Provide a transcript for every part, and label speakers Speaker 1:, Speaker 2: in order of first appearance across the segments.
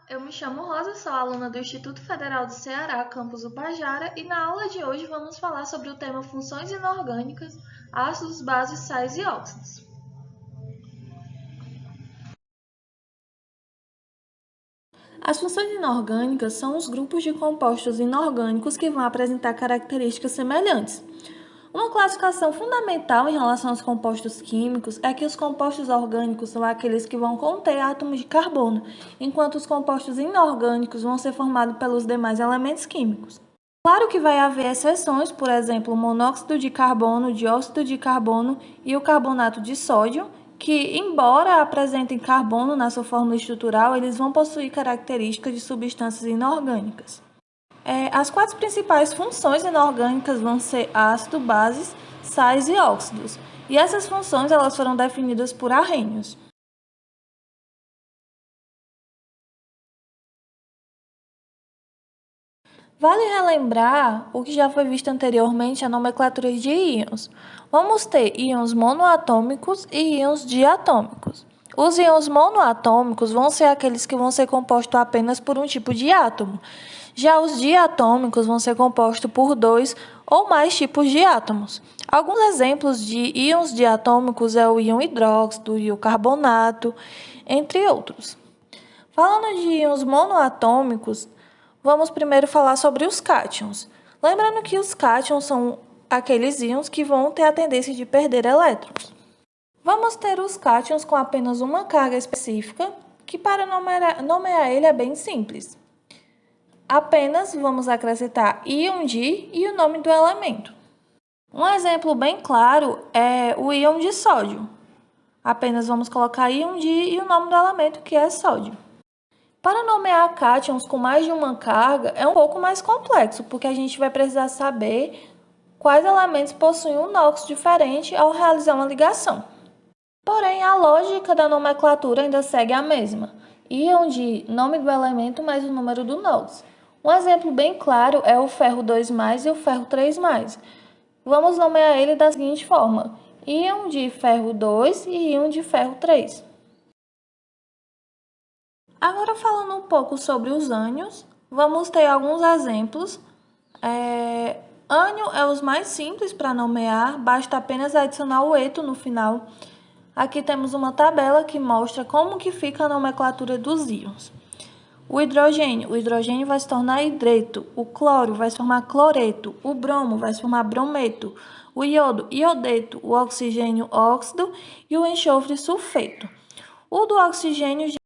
Speaker 1: Eu me chamo Rosa, sou aluna do Instituto Federal do Ceará, campus Ubajara, e na aula de hoje vamos falar sobre o tema funções inorgânicas, ácidos, bases, sais e óxidos. As funções inorgânicas são os grupos de compostos inorgânicos que vão apresentar características semelhantes. Uma classificação fundamental em relação aos compostos químicos é que os compostos orgânicos são aqueles que vão conter átomos de carbono, enquanto os compostos inorgânicos vão ser formados pelos demais elementos químicos. Claro que vai haver exceções, por exemplo, o monóxido de carbono, o dióxido de carbono e o carbonato de sódio, que, embora apresentem carbono na sua fórmula estrutural, eles vão possuir características de substâncias inorgânicas. As quatro principais funções inorgânicas vão ser ácido, bases, sais e óxidos. E essas funções elas foram definidas por Arrhenius. Vale relembrar o que já foi visto anteriormente, a nomenclatura de íons. Vamos ter íons monoatômicos e íons diatômicos. Os íons monoatômicos vão ser aqueles que vão ser compostos apenas por um tipo de átomo. Já os diatômicos vão ser compostos por dois ou mais tipos de átomos. Alguns exemplos de íons diatômicos é o íon hidróxido, o íon carbonato, entre outros. Falando de íons monoatômicos, vamos primeiro falar sobre os cátions. Lembrando que os cátions são aqueles íons que vão ter a tendência de perder elétrons. Vamos ter os cátions com apenas uma carga específica, que para nomear ele é bem simples. Apenas vamos acrescentar íon de e o nome do elemento. Um exemplo bem claro é o íon de sódio. Apenas vamos colocar íon de e o nome do elemento, que é sódio. Para nomear cátions com mais de uma carga é um pouco mais complexo, porque a gente vai precisar saber quais elementos possuem um NOx diferente ao realizar uma ligação. Porém, a lógica da nomenclatura ainda segue a mesma. Íon de nome do elemento mais o número do NOx. Um exemplo bem claro é o ferro 2+, e o ferro 3+. Vamos nomear ele da seguinte forma: íon de ferro 2 e íon de ferro 3. Agora, falando um pouco sobre os ânions, vamos ter alguns exemplos. Ânion é os mais simples para nomear, basta apenas adicionar o eto no final. Aqui temos uma tabela que mostra como que fica a nomenclatura dos íons. O hidrogênio vai se tornar hidreto, o cloro vai se formar cloreto, o bromo vai se formar brometo, o iodo, iodeto, o oxigênio, óxido e o enxofre, sulfeto. O do oxigênio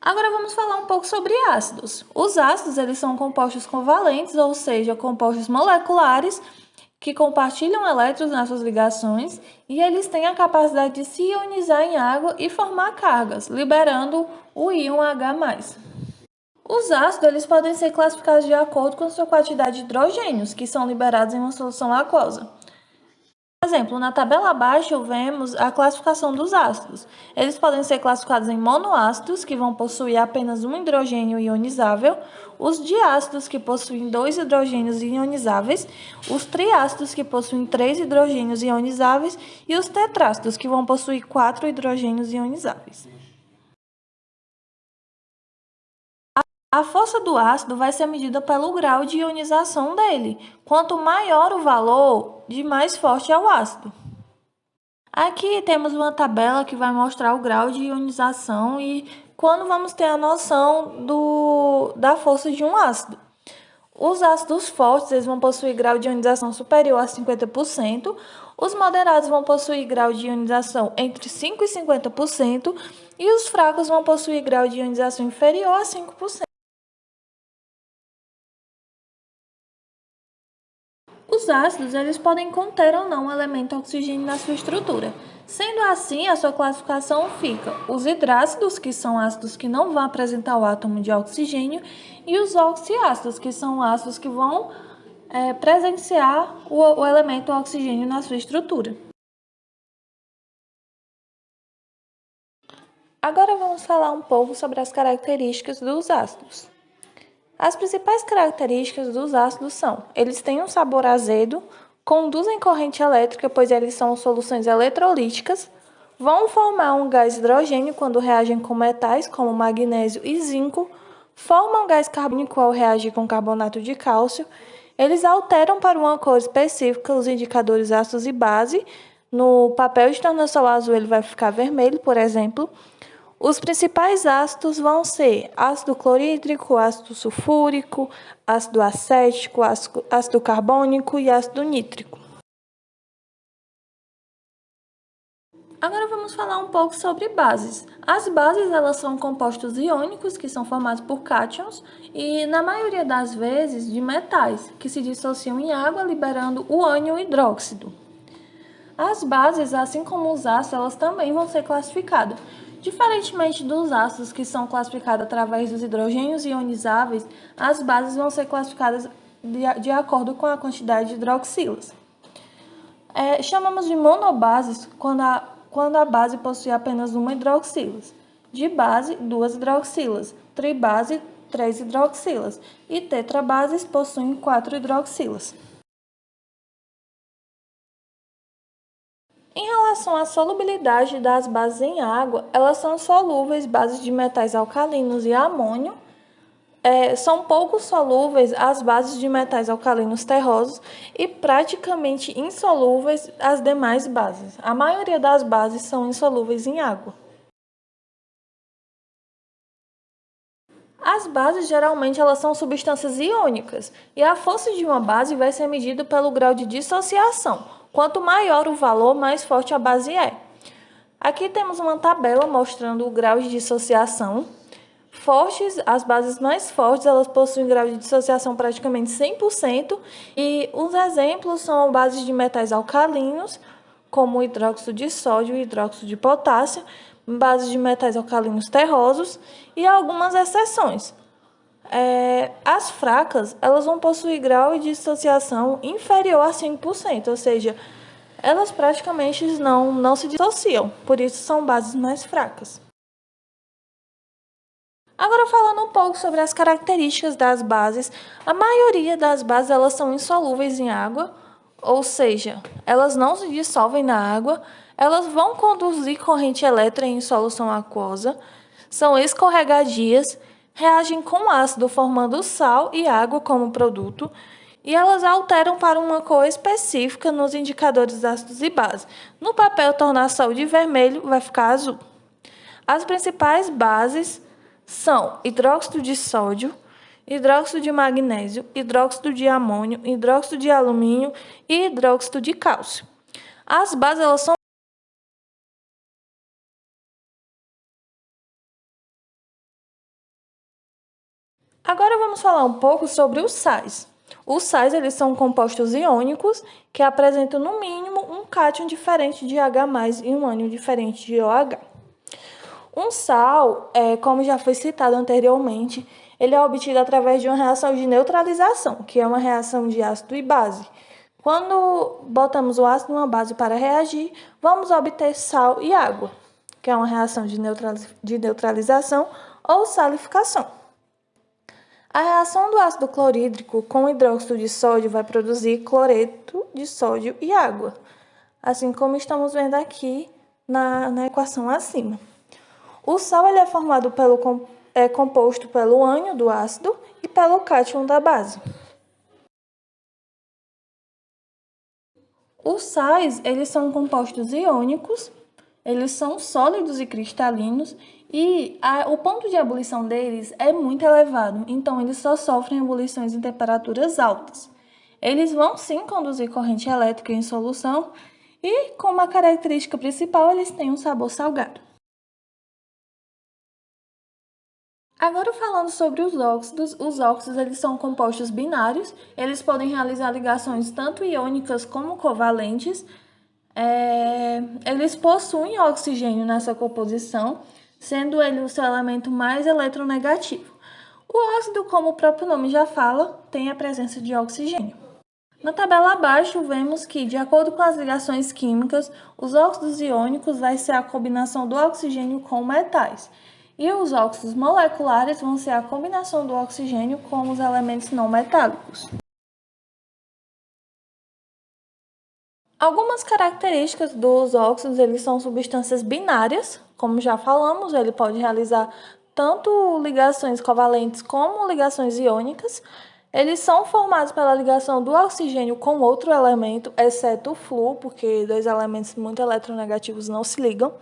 Speaker 1: Agora vamos falar um pouco sobre ácidos. Os ácidos eles são compostos covalentes, ou seja, compostos moleculares que compartilham elétrons nas suas ligações e eles têm a capacidade de se ionizar em água e formar cargas, liberando o íon H+. Os ácidos eles podem ser classificados de acordo com a sua quantidade de hidrogênios, que são liberados em uma solução aquosa. Por exemplo, na tabela abaixo vemos a classificação dos ácidos. Eles podem ser classificados em monoácidos, que vão possuir apenas um hidrogênio ionizável, os diácidos, que possuem 2 hidrogênios ionizáveis, os triácidos, que possuem 3 hidrogênios ionizáveis, e os tetrácidos, que vão possuir 4 hidrogênios ionizáveis. A força do ácido vai ser medida pelo grau de ionização dele. Quanto maior o valor, de mais forte é o ácido. Aqui temos uma tabela que vai mostrar o grau de ionização e quando vamos ter a noção da força de um ácido. Os ácidos fortes eles vão possuir grau de ionização superior a 50%, os moderados vão possuir grau de ionização entre 5% e 50%, e os fracos vão possuir grau de ionização inferior a 5%. Os ácidos eles podem conter ou não o elemento oxigênio na sua estrutura. Sendo assim, a sua classificação fica os hidrácidos, que são ácidos que não vão apresentar o átomo de oxigênio, e os oxiácidos, que são ácidos que vão presenciar o elemento oxigênio na sua estrutura. Agora vamos falar um pouco sobre as características dos ácidos. As principais características dos ácidos são: eles têm um sabor azedo, conduzem corrente elétrica, pois eles são soluções eletrolíticas, vão formar um gás hidrogênio quando reagem com metais, como magnésio e zinco, formam gás carbônico ao reagir com carbonato de cálcio, eles alteram para uma cor específica os indicadores ácidos e base. No papel de tornassol azul ele vai ficar vermelho, por exemplo. Os principais ácidos vão ser ácido clorídrico, ácido sulfúrico, ácido acético, ácido carbônico e ácido nítrico. Agora vamos falar um pouco sobre bases. As bases elas são compostos iônicos que são formados por cátions e, na maioria das vezes, de metais, que se dissociam em água, liberando o ânion hidróxido. As bases, assim como os ácidos, elas também vão ser classificadas. Diferentemente dos ácidos, que são classificados através dos hidrogênios ionizáveis, as bases vão ser classificadas de acordo com a quantidade de hidroxilas. Chamamos de monobases quando a base possui apenas uma hidroxila. De base, 2 hidroxilas. Tribase, 3 hidroxilas. E tetrabases possuem 4 hidroxilas. Em relação à solubilidade das bases em água, elas são solúveis bases de metais alcalinos e amônio. São pouco solúveis as bases de metais alcalinos terrosos e praticamente insolúveis as demais bases. A maioria das bases são insolúveis em água. As bases geralmente elas são substâncias iônicas e a força de uma base vai ser medida pelo grau de dissociação. Quanto maior o valor, mais forte a base é. Aqui temos uma tabela mostrando o grau de dissociação. As bases mais fortes, elas possuem grau de dissociação praticamente 100%, e os exemplos são bases de metais alcalinos, como o hidróxido de sódio e hidróxido de potássio, bases de metais alcalinos terrosos e algumas exceções. As fracas, elas vão possuir grau de dissociação inferior a 5%, ou seja, elas praticamente não se dissociam, por isso são bases mais fracas. Agora falando um pouco sobre as características das bases, a maioria das bases elas são insolúveis em água, ou seja, elas não se dissolvem na água, elas vão conduzir corrente elétrica em solução aquosa, são escorregadias, reagem com ácido formando sal e água como produto, e elas alteram para uma cor específica nos indicadores ácidos e base. No papel tornassol de vermelho vai ficar azul. As principais bases são hidróxido de sódio, hidróxido de magnésio, hidróxido de amônio, hidróxido de alumínio e hidróxido de cálcio. As bases elas são Agora vamos falar um pouco sobre os sais. Os sais eles são compostos iônicos que apresentam no mínimo um cátion diferente de H+ e um ânion diferente de OH. Um sal, como já foi citado anteriormente, ele é obtido através de uma reação de neutralização, que é uma reação de ácido e base. Quando botamos o ácido e uma base para reagir, vamos obter sal e água, que é uma reação de neutralização ou salificação. A reação do ácido clorídrico com hidróxido de sódio vai produzir cloreto de sódio e água, assim como estamos vendo aqui na equação acima. O sal ele é composto pelo ânion do ácido e pelo cátion da base. Os sais eles são compostos iônicos, eles são sólidos e cristalinos e o ponto de ebulição deles é muito elevado, então eles só sofrem ebulições em temperaturas altas. Eles vão sim conduzir corrente elétrica em solução e, como a característica principal, eles têm um sabor salgado. Agora falando sobre os óxidos eles são compostos binários, eles podem realizar ligações tanto iônicas como covalentes. Eles possuem oxigênio nessa composição, sendo ele o seu elemento mais eletronegativo. O óxido, como o próprio nome já fala, tem a presença de oxigênio. Na tabela abaixo, vemos que, de acordo com as ligações químicas, os óxidos iônicos vai ser a combinação do oxigênio com metais. E os óxidos moleculares vão ser a combinação do oxigênio com os elementos não metálicos. Algumas características dos óxidos, eles são substâncias binárias, como já falamos, ele pode realizar tanto ligações covalentes como ligações iônicas. Eles são formados pela ligação do oxigênio com outro elemento, exceto o flúor, porque dois elementos muito eletronegativos não se ligam.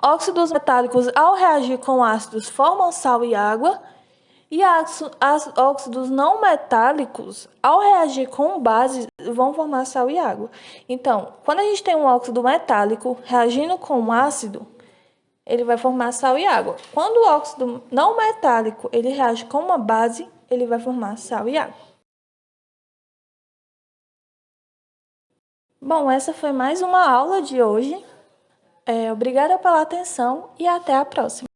Speaker 1: Óxidos metálicos, ao reagir com ácidos, formam sal e água. E óxidos não metálicos, ao reagir com bases, vão formar sal e água. Então, quando a gente tem um óxido metálico reagindo com um ácido, ele vai formar sal e água. Quando o óxido não metálico ele reage com uma base, ele vai formar sal e água. Bom, essa foi mais uma aula de hoje. Obrigada pela atenção e até a próxima.